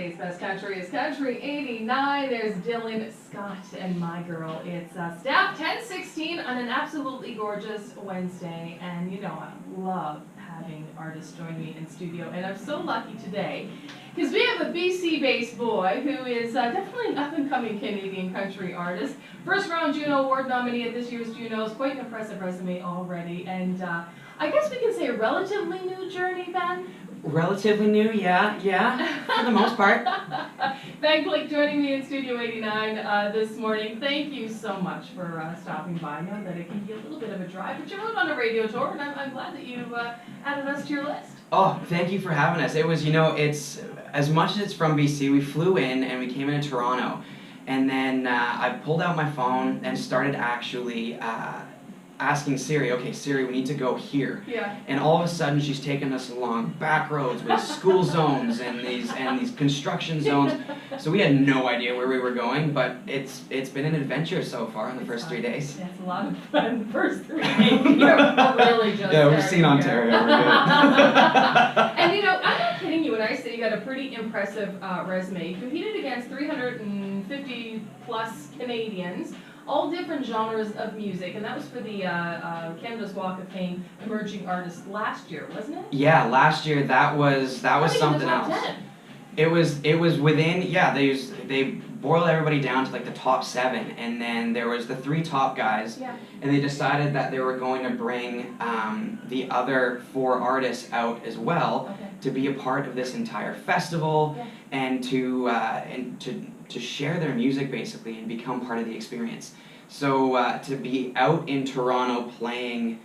Today's Best Country is Country 89. There's Dylan, Scott, and my girl. It's staff 1016 on an absolutely gorgeous Wednesday. And you know, I love having artists join me in studio. And I'm so lucky today because we have a BC-based boy who is definitely an up-and-coming Canadian country artist. First round Juno Award nominee at this year's Junos. Quite an impressive resume already. And I guess we can say a relatively new journey, Ben. Relatively new, yeah, for the most part. Ben Klick joining me in Studio 89 this morning. Thank you so much for stopping by. I know that it can be a little bit of a drive, but you're out on a radio tour, and I'm glad that you added us to your list. Oh, thank you for having us. It was, you know, it's, as much as it's from BC, we flew in and we came into Toronto. And then I pulled out my phone and started actually asking Siri, okay, Siri, we need to go here. Yeah. And all of a sudden, she's taking us along back roads with school zones and these construction zones. So we had no idea where we were going, but it's been an adventure so far in the first 3 days. That's a lot of fun. The first 3 days, you're really just yeah, we've seen Ontario. We're good. And you know, I'm not kidding you when I say you got a pretty impressive resume. You competed against 350 plus Canadians. All different genres of music, and that was for the Canada's Walk of Fame Emerging Artists last year, wasn't it? Yeah, last year that was something else. 10. It was within, yeah, they boiled everybody down to like the top 7, and then there was the 3 top guys, yeah. And they decided that they were going to bring the other 4 artists out as well, okay. To be a part of this entire festival, Yeah. and to share their music basically and become part of the experience. So to be out in Toronto playing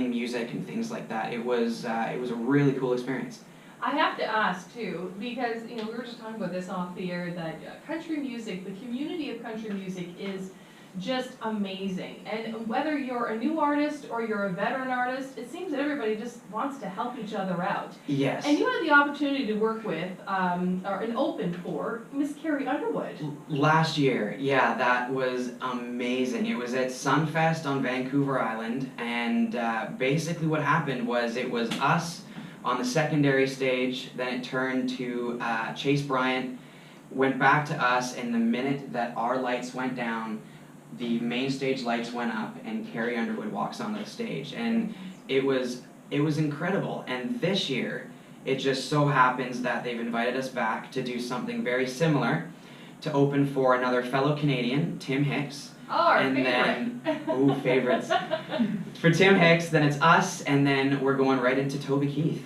music and things like that, it was a really cool experience. I have to ask too, because you know we were just talking about this off the air, that country music, the community of country music is just amazing. And whether you're a new artist or you're a veteran artist, it seems that everybody just wants to help each other out. Yes. And you had the opportunity to work with, or an open for, Miss Carrie Underwood. Last year, yeah, that was amazing. It was at Sunfest on Vancouver Island, and basically what happened was it was us on the secondary stage, then it turned to Chase Bryant, went back to us, and the minute that our lights went down, the main stage lights went up and Carrie Underwood walks onto the stage, and it was incredible. And this year it just so happens that they've invited us back to do something very similar, to open for another fellow Canadian, Tim Hicks. Oh, our and favorite. Then favorites. For Tim Hicks, then it's us, and then we're going right into Toby Keith.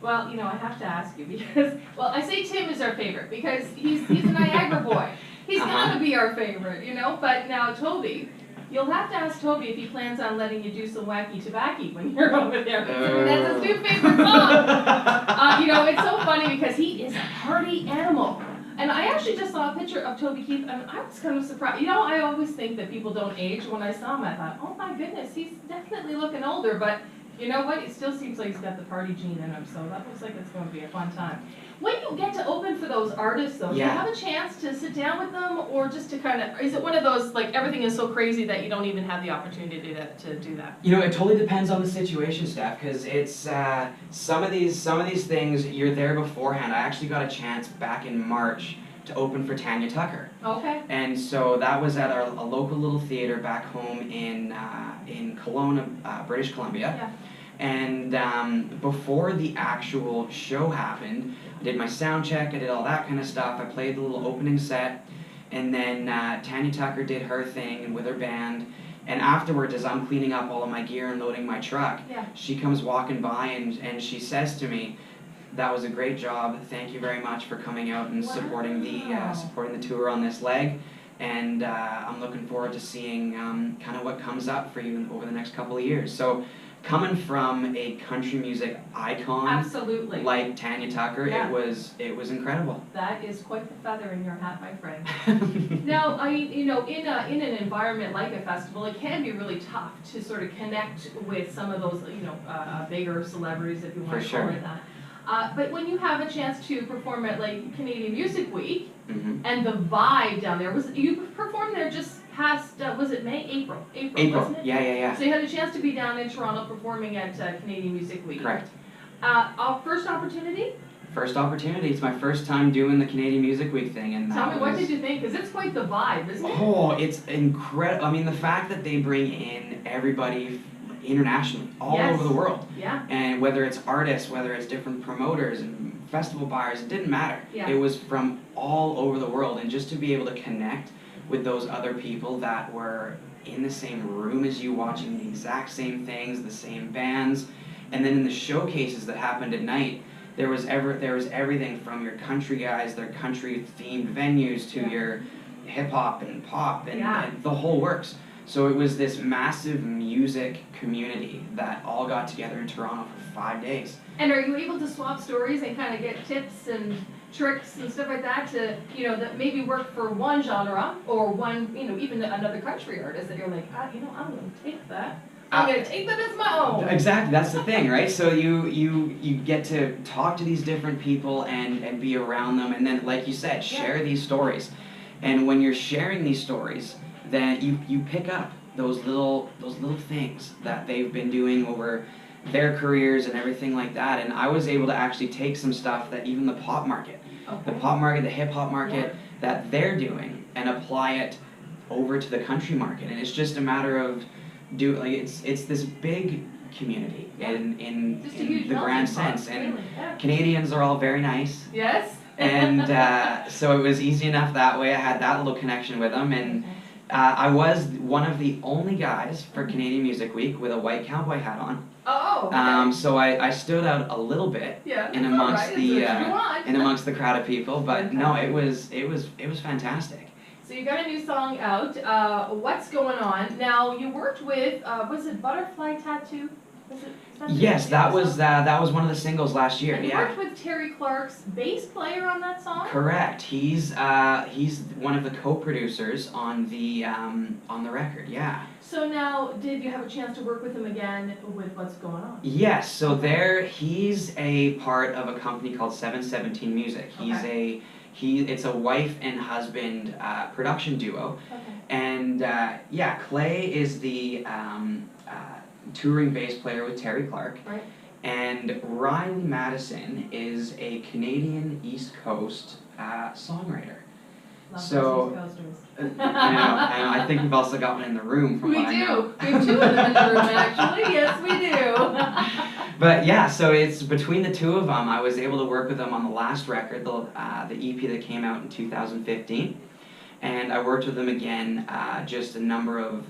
Well, you know, I have to ask you because, well, I say Tim is our favorite because he's a Niagara boy. He's got to be our favorite, you know, but now Toby, you'll have to ask Toby if he plans on letting you do some wacky tobacco when you're over there. That's his new favorite song. You know, it's so funny because he is a party animal. And I actually just saw a picture of Toby Keith, and I was kind of surprised. You know, I always think that people don't age. When I saw him, I thought, oh my goodness, he's definitely looking older, but you know what? It still seems like he's got the party gene in him, so that looks like it's going to be a fun time. When you get to open for those artists, though, do you have a chance to sit down with them, or just to kind of, is it one of those, like, everything is so crazy that you don't even have the opportunity to do that? You know, it totally depends on the situation, Steph, because it's, some of these things, you're there beforehand. I actually got a chance back in March to open for Tanya Tucker. Okay. And so that was at a local little theater back home in Kelowna, British Columbia. Yeah. And before the actual show happened, I did my sound check, I did all that kind of stuff, I played the little opening set, and then Tanya Tucker did her thing with her band, and afterwards, as I'm cleaning up all of my gear and loading my truck, yeah. She comes walking by and she says to me, "That was a great job, thank you very much for coming out and supporting the tour on this leg, and I'm looking forward to seeing kind of what comes up for you over the next couple of years." So, coming from a country music icon, absolutely, like Tanya Tucker, yeah. it was incredible. That is quite the feather in your hat, my friend. Now, you know, in an environment like a festival, it can be really tough to sort of connect with some of those, you know, bigger celebrities, if you want to call it that. But when you have a chance to perform at like Canadian Music Week, and the vibe down there, you performed there just past, was it May? April, wasn't it? Yeah. So you had a chance to be down in Toronto performing at Canadian Music Week. Correct. Our first opportunity First opportunity. It's my first time doing the Canadian Music Week thing, and Tell me, what did you think? Because it's quite the vibe, isn't it? Oh, it's incredible. I mean, the fact that they bring in everybody internationally, all over the world. Yeah. And whether it's artists, whether it's different promoters and festival buyers, it didn't matter. Yeah. It was from all over the world, and just to be able to connect with those other people that were in the same room as you, watching the exact same things, the same bands, and then in the showcases that happened at night, there was everything from your country guys, their country themed venues, to your hip hop and pop and the whole works. So it was this massive music community that all got together in Toronto for 5 days. And are you able to swap stories and kind of get tips and tricks and stuff like that to, that maybe work for one genre or one, even another country artist that you're like, I'm going to take that. I'm going to take that as my own. Exactly, that's the thing, right? So you get to talk to these different people and be around them, and then, like you said, share these stories. And when you're sharing these stories, then you pick up those little things that they've been doing over their careers and everything like that. And I was able to actually take some stuff that even the pop market, the hip hop market, that they're doing, and apply it over to the country market. And it's just a matter of it's this big community in the grand sense. And Canadians are all very nice. Yes. And so it was easy enough that way. I had that little connection with them, and I was one of the only guys for Canadian Music Week with a white cowboy hat on. Oh. Okay. So I stood out a little bit in amongst the crowd of people, but no, it was fantastic. So you got a new song out. What's going on? Now you worked with was it Butterfly Tattoo? Yes, that was one of the singles last year. And you worked with Terry Clark's bass player on that song? Correct. He's one of the co-producers on the record. Yeah. So now, did you have a chance to work with him again with What's Going On? Yes. So he's a part of a company called 717 Music. It's a wife and husband production duo. Okay. And Clay is the touring bass player with Terry Clark. Right. And Riley Madison is a Canadian East Coast songwriter. Love so those East Coasters. I know. I think we've also got one in the room. From what I know. We have two of them in the room, actually. Yes, we do. But yeah, so it's between the two of them. I was able to work with them on the last record, the EP that came out in 2015. And I worked with them again just a number of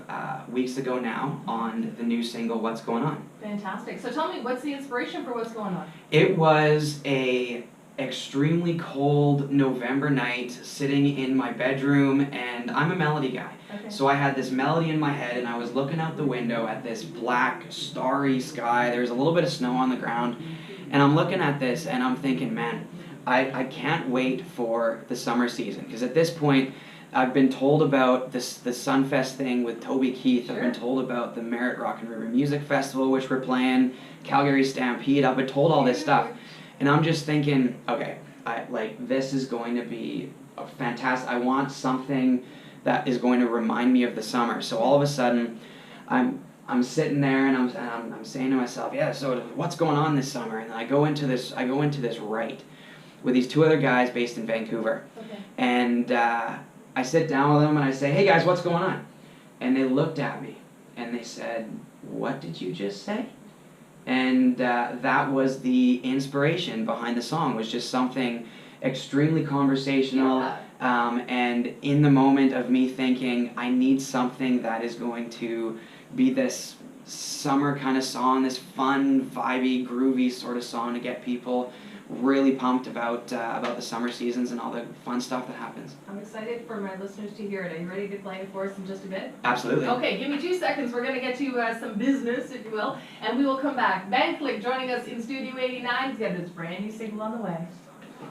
weeks ago now on the new single, What's Going On. Fantastic. So tell me, what's the inspiration for What's Going On? It was a extremely cold November night sitting in my bedroom, and I'm a melody guy. Okay. So I had this melody in my head, and I was looking out the window at this black, starry sky. There's a little bit of snow on the ground, and I'm looking at this, and I'm thinking, man, I can't wait for the summer season, because at this point, I've been told about the Sunfest thing with Toby Keith. Sure. I've been told about the Merritt Rock and River Music Festival, which we're playing, Calgary Stampede. I've been told all this stuff. And I'm just thinking, okay, this is going to be a fantastic. I want something that is going to remind me of the summer. So all of a sudden, I'm sitting there and I'm saying to myself, yeah, so what's going on this summer? And I go into this write with these two other guys based in Vancouver. Okay. And I sit down with them and I say, hey guys, what's going on? And they looked at me and they said, what did you just say? And that was the inspiration behind the song, was just something extremely conversational, and in the moment of me thinking, I need something that is going to be this summer kind of song, this fun, vibey, groovy sort of song to get people really pumped about the summer seasons and all the fun stuff that happens. I'm excited for my listeners to hear it. Are you ready to play it for us in just a bit? Absolutely. Okay, give me 2 seconds. We're going to get to some business, if you will, and we will come back. Ben Klick joining us in Studio 89. He's got his brand new single on the way.